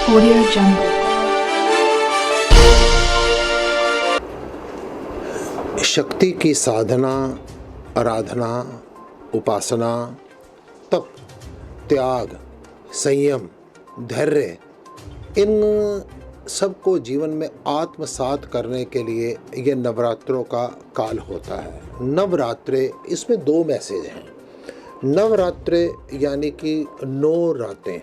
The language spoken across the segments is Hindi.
Audio Jungle. शक्ति की साधना, आराधना, उपासना, तप, त्याग, संयम, धैर्य, इन सबको जीवन में आत्मसात करने के लिए ये नवरात्रों का काल होता है। नवरात्रे, इसमें दो मैसेज हैं। नवरात्रे यानी कि 9 रातें,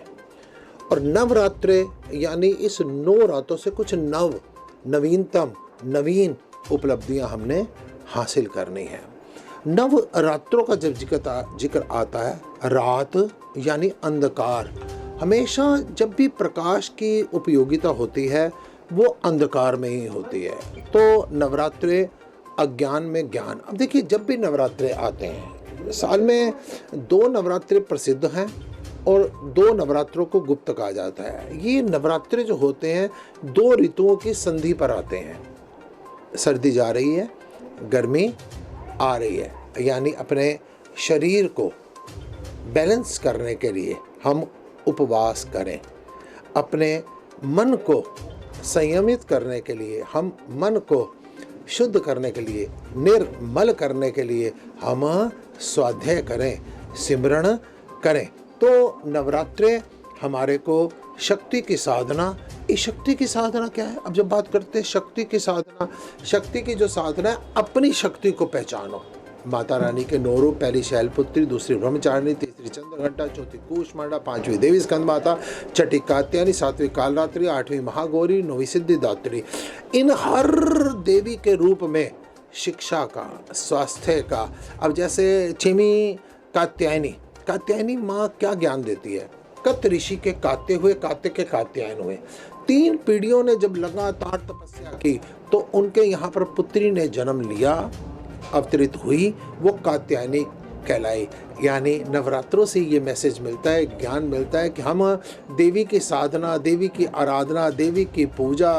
और नवरात्रे यानी इस 9 रातों से कुछ नवीनतम नवीन उपलब्धियां हमने हासिल करनी है। नवरात्रों का जब जिक्र आता है, रात यानी अंधकार। हमेशा जब भी प्रकाश की उपयोगिता होती है वो अंधकार में ही होती है। तो नवरात्रे अज्ञान में ज्ञान। अब देखिए, जब भी नवरात्रे आते हैं, साल में 2 नवरात्रे प्रसिद्ध हैं और 2 नवरात्रों को गुप्त कहा जाता है। ये नवरात्रे जो होते हैं 2 ऋतुओं की संधि पर आते हैं। सर्दी जा रही है, गर्मी आ रही है, यानी अपने शरीर को बैलेंस करने के लिए हम उपवास करें। अपने मन को संयमित करने के लिए, हम मन को शुद्ध करने के लिए, निर्मल करने के लिए हम स्वाध्याय करें, सिमरण करें। तो नवरात्रे हमारे को शक्ति की साधना। इस शक्ति की साधना क्या है? अब जब बात करते हैं शक्ति की साधना, शक्ति की जो साधना है, अपनी शक्ति को पहचानो। माता रानी के 9 रूप, पहली शैलपुत्री, दूसरी ब्रह्मचारिणी, तीसरी चंद्रघंटा, चौथी कूष्मांडा, 5वीं देवी स्कंद माता, छठी कात्यायनी, 7वीं कालरात्रि, 8वीं महागौरी, 9वीं सिद्धिदात्री। इन हर देवी के रूप में शिक्षा का, स्वास्थ्य का। अब जैसे 6वीं कात्यायनी माँ क्या ज्ञान देती है? कत ऋषि के कात्य हुए, कात्य के कात्यायन हुए। 3 पीढ़ियों ने जब लगातार तपस्या की तो उनके यहाँ पर पुत्री ने जन्म लिया, अवतरित हुई, वो कात्यायनी कहलाई। यानी नवरात्रों से ये मैसेज मिलता है, ज्ञान मिलता है कि हम देवी की साधना, देवी की आराधना, देवी की पूजा,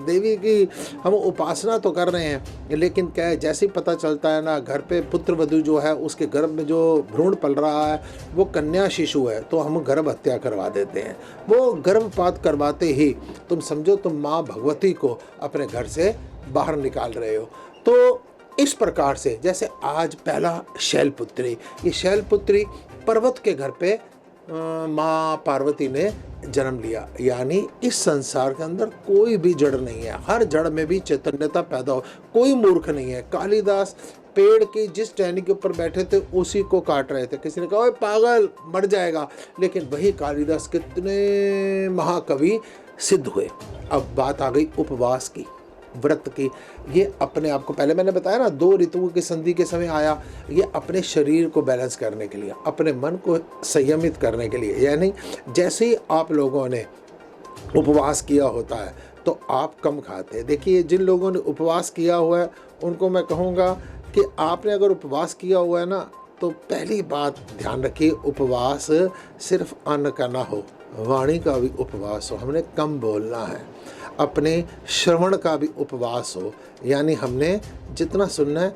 देवी की हम उपासना तो कर रहे हैं, लेकिन क्या है, जैसे ही पता चलता है ना, घर पे पुत्र वधू जो है उसके गर्भ में जो भ्रूण पल रहा है वो कन्या शिशु है, तो हम गर्भ हत्या करवा देते हैं। वो गर्भपात करवाते ही तुम समझो तुम माँ भगवती को अपने घर से बाहर निकाल रहे हो। तो इस प्रकार से, जैसे आज पहला शैलपुत्री, ये शैलपुत्री पर्वत के घर पे माँ पार्वती ने जन्म लिया। यानी इस संसार के अंदर कोई भी जड़ नहीं है, हर जड़ में भी चैतन्यता पैदा हो, कोई मूर्ख नहीं है। कालिदास पेड़ की जिस टहनी के ऊपर बैठे थे उसी को काट रहे थे। किसी ने कहा ओए पागल, मर जाएगा, लेकिन वही कालिदास कितने महाकवि सिद्ध हुए। अब बात आ गई उपवास की, व्रत की। ये अपने आप को, पहले मैंने बताया ना, 2 ऋतुओं की संधि के समय आया। ये अपने शरीर को बैलेंस करने के लिए, अपने मन को संयमित करने के लिए। यानी जैसे ही आप लोगों ने उपवास किया होता है तो आप कम खाते हैं। देखिए, जिन लोगों ने उपवास किया हुआ है उनको मैं कहूँगा कि आपने अगर उपवास किया हुआ है ना, तो पहली बात ध्यान रखिए, उपवास सिर्फ अन्न का ना हो, वाणी का भी उपवास हो। हमने कम बोलना है। अपने श्रवण का भी उपवास हो, यानी हमने जितना सुनना है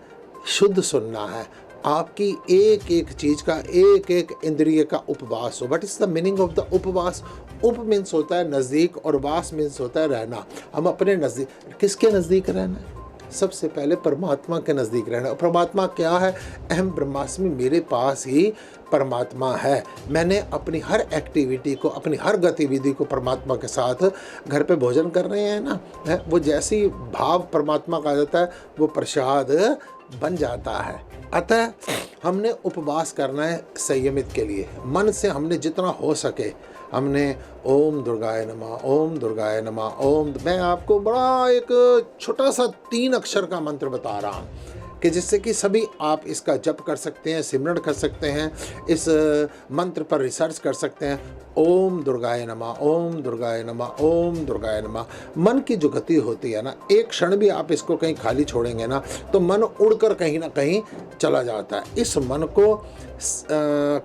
शुद्ध सुनना है। आपकी एक एक चीज़ का, एक एक इंद्रिय का उपवास हो। What is the meaning of the उपवास? उप मीन्स होता है नज़दीक और वास मीन्स होता है रहना। हम अपने नज़दीक, किसके नज़दीक रहना है? सबसे पहले परमात्मा के नज़दीक रहना। परमात्मा क्या है? अहम ब्रह्मास्मि, मेरे पास ही परमात्मा है। मैंने अपनी हर एक्टिविटी को, अपनी हर गतिविधि को परमात्मा के साथ, घर पे भोजन कर रहे हैं ना, वो जैसी भाव परमात्मा का आ जाता है वो प्रसाद बन जाता है। अतः हमने उपवास करना है संयमित के लिए। मन से हमने जितना हो सके हमने ओम दुर्गाय नमः, ओम दुर्गाय नमः, ओम। मैं आपको बड़ा एक छोटा सा 3 अक्षर का मंत्र बता रहा हूँ कि जिससे कि सभी आप इसका जप कर सकते हैं, सिमरण कर सकते हैं, इस मंत्र पर रिसर्च कर सकते हैं। ओम दुर्गाय नमः, ओम दुर्गाय नमः, ओम दुर्गाय नमः। मन की जो गति होती है ना, एक क्षण भी आप इसको कहीं खाली छोड़ेंगे ना तो मन उड़कर कहीं ना कहीं चला जाता है। इस मन को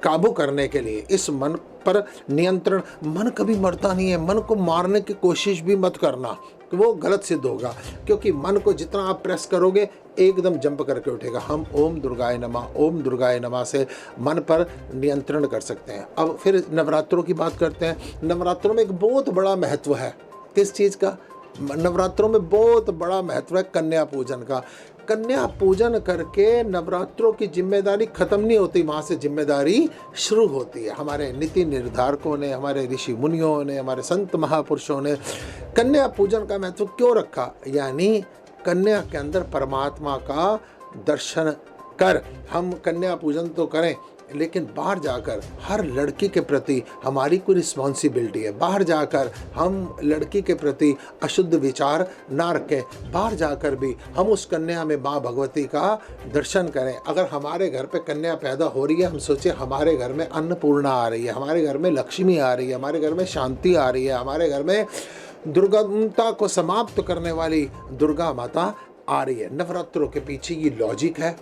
काबू करने के लिए, इस मन पर नियंत्रण, मन कभी मरता नहीं है, मन को मारने की कोशिश भी मत करना। कि वो गलत सिद्ध होगा, क्योंकि मन को जितना आप प्रेस करोगे एकदम जंप करके उठेगा। हम ओम दुर्गाय नमः से मन पर नियंत्रण कर सकते हैं। अब फिर नवरात्रों की बात करते हैं। नवरात्रों में एक बहुत बड़ा महत्व है। किस चीज़ का? नवरात्रों में बहुत बड़ा महत्व है कन्या पूजन का। कन्या पूजन करके नवरात्रों की जिम्मेदारी खत्म नहीं होती, वहाँ से जिम्मेदारी शुरू होती है। हमारे नीति निर्धारकों ने, हमारे ऋषि मुनियों ने, हमारे संत महापुरुषों ने कन्या पूजन का महत्व क्यों रखा? यानी कन्या के अंदर परमात्मा का दर्शन कर हम कन्या पूजन तो करें, लेकिन बाहर जाकर हर लड़की के प्रति हमारी कोई रिस्पॉन्सिबिलिटी है। बाहर जाकर हम लड़की के प्रति अशुद्ध विचार ना रखें। बाहर जाकर भी हम उस कन्या में माँ भगवती का दर्शन करें। अगर हमारे घर पे कन्या पैदा हो रही है, हम सोचें हमारे घर में अन्नपूर्णा आ रही है, हमारे घर में लक्ष्मी आ रही है, हमारे घर में शांति आ रही है, हमारे घर में दुर्गमता को समाप्त करने वाली दुर्गा माता आ रही है। नवरात्रों के पीछे ये लॉजिक है।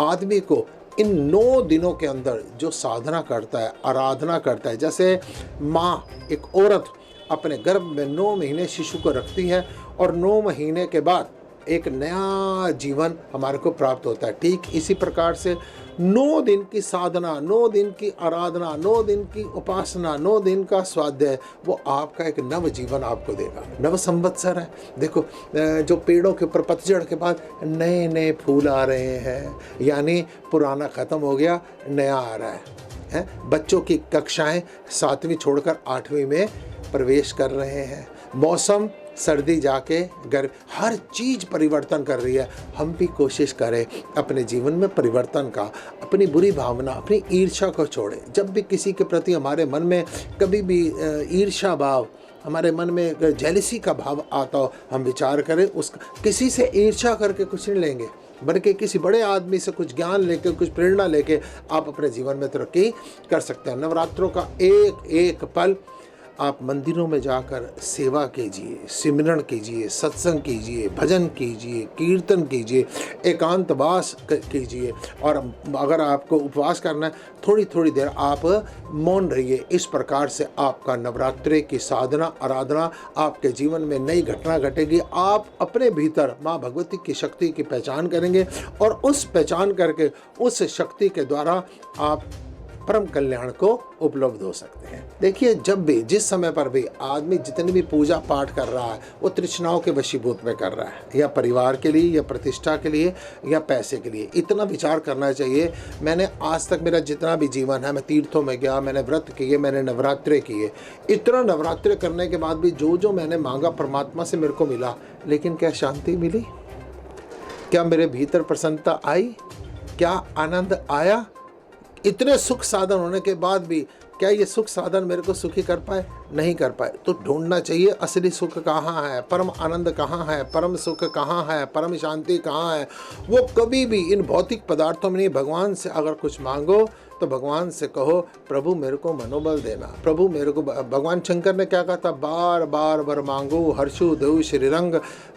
आदमी को इन 9 दिनों के अंदर जो साधना करता है, आराधना करता है, जैसे माँ, एक औरत अपने गर्भ में 9 महीने शिशु को रखती है और 9 महीने के बाद एक नया जीवन हमारे को प्राप्त होता है, ठीक इसी प्रकार से 9 दिन की साधना, 9 दिन की आराधना, 9 दिन की उपासना, 9 दिन का स्वाध्याय, वो आपका एक नव जीवन आपको देगा। नव संवत्सर है। देखो जो पेड़ों के ऊपर पतझड़ के बाद नए नए फूल आ रहे हैं, यानी पुराना खत्म हो गया, नया आ रहा है। बच्चों की कक्षाएं 7वीं छोड़कर 8वीं में प्रवेश कर रहे हैं। मौसम सर्दी जाके गर्मी, हर चीज़ परिवर्तन कर रही है। हम भी कोशिश करें अपने जीवन में परिवर्तन का। अपनी बुरी भावना, अपनी ईर्ष्या को छोड़ें। जब भी किसी के प्रति हमारे मन में कभी भी ईर्ष्या भाव, हमारे मन में जेलसी का भाव आता हो, हम विचार करें उस किसी से ईर्ष्या करके कुछ नहीं लेंगे, बल्कि किसी बड़े आदमी से कुछ ज्ञान लेके, कुछ प्रेरणा लेके आप अपने जीवन में तरक्की कर सकते हैं। नवरात्रों का एक एक पल आप मंदिरों में जाकर सेवा कीजिए, सिमरन कीजिए, सत्संग कीजिए, भजन कीजिए, कीर्तन कीजिए, एकांतवास कीजिए। और अगर आपको उपवास करना है, थोड़ी थोड़ी देर आप मौन रहिए। इस प्रकार से आपका नवरात्रि की साधना, आराधना, आपके जीवन में नई घटना घटेगी। आप अपने भीतर माँ भगवती की शक्ति की पहचान करेंगे और उस पहचान करके उस शक्ति के द्वारा आप परम कल्याण को उपलब्ध हो सकते हैं। देखिए, जब भी, जिस समय पर भी आदमी जितनी भी पूजा पाठ कर रहा है, वो तृष्णाओं के वशीभूत में कर रहा है, या परिवार के लिए, या प्रतिष्ठा के लिए, या पैसे के लिए। इतना विचार करना चाहिए। मैंने आज तक मेरा जितना भी जीवन है, मैं तीर्थों में गया, मैंने व्रत किए, मैंने नवरात्रे किए। इतना नवरात्रे करने के बाद भी जो जो मैंने मांगा परमात्मा से मेरे को मिला, लेकिन क्या शांति मिली? क्या मेरे भीतर प्रसन्नता आई? क्या आनंद आया? इतने सुख साधन होने के बाद भी क्या ये सुख साधन मेरे को सुखी कर पाए? नहीं कर पाए। तो ढूंढना चाहिए असली सुख कहाँ है, परम आनंद कहाँ है, परम सुख कहाँ है, परम शांति कहाँ है। वो कभी भी इन भौतिक पदार्थों में नहीं। भगवान से अगर कुछ मांगो तो भगवान से कहो, प्रभु मेरे को मनोबल देना, प्रभु मेरे को। भगवान शंकर ने क्या कहा था? बार बार वर मांगो हर्षु देव श्रीरंग,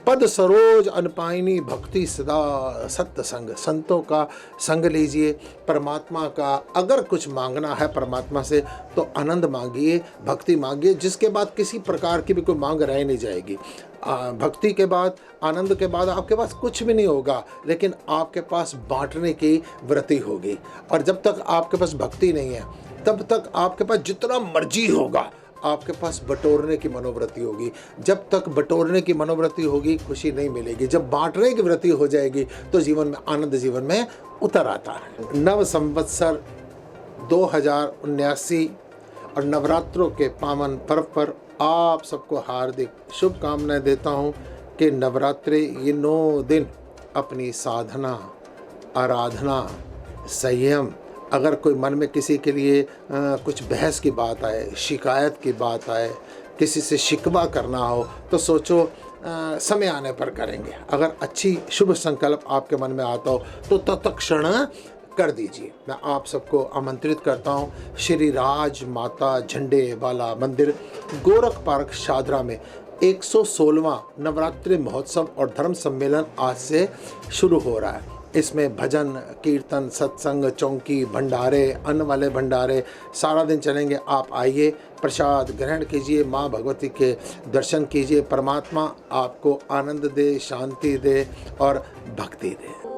पद सरोज अनपाइनी भक्ति सदा सत्य संग। संतों का संग लीजिए। परमात्मा का अगर कुछ मांगना है परमात्मा से तो आनंद मांगिए, भक्ति मांगिए, जिसके बाद किसी प्रकार की भी कोई मांग रह नहीं जाएगी। भक्ति के बाद, आनंद के बाद आपके पास कुछ भी नहीं होगा, लेकिन आपके पास बांटने की वृत्ति होगी। और जब तक आपके पास भक्ति नहीं है, तब तक आपके पास जितना मर्जी होगा, आपके पास बटोरने की मनोवृत्ति होगी। जब तक बटोरने की मनोवृत्ति होगी, खुशी नहीं मिलेगी। जब बांटने की वृत्ति हो जाएगी तो जीवन में आनंद जीवन में उतर आता है। नव संवत्सर 2079 और नवरात्रों के पावन पर्व पर आप सबको हार्दिक शुभकामनाएं देता हूं कि नवरात्रि ये 9 दिन अपनी साधना, आराधना, संयम, अगर कोई मन में किसी के लिए कुछ बहस की बात आए, शिकायत की बात आए, किसी से शिकवा करना हो, तो सोचो समय आने पर करेंगे। अगर अच्छी शुभ संकल्प आपके मन में आता हो तो तत्क्षण कर दीजिए। मैं आप सबको आमंत्रित करता हूँ श्री राज माता झंडे वाला मंदिर, गोरख पार्क, शादरा में 116वां नवरात्रि महोत्सव और धर्म सम्मेलन आज से शुरू हो रहा है। इसमें भजन कीर्तन सत्संग चौकी भंडारे अन्न वाले भंडारे सारा दिन चलेंगे। आप आइए, प्रसाद ग्रहण कीजिए, माँ भगवती के दर्शन कीजिए। परमात्मा आपको आनंद दे, शांति दे और भक्ति दे।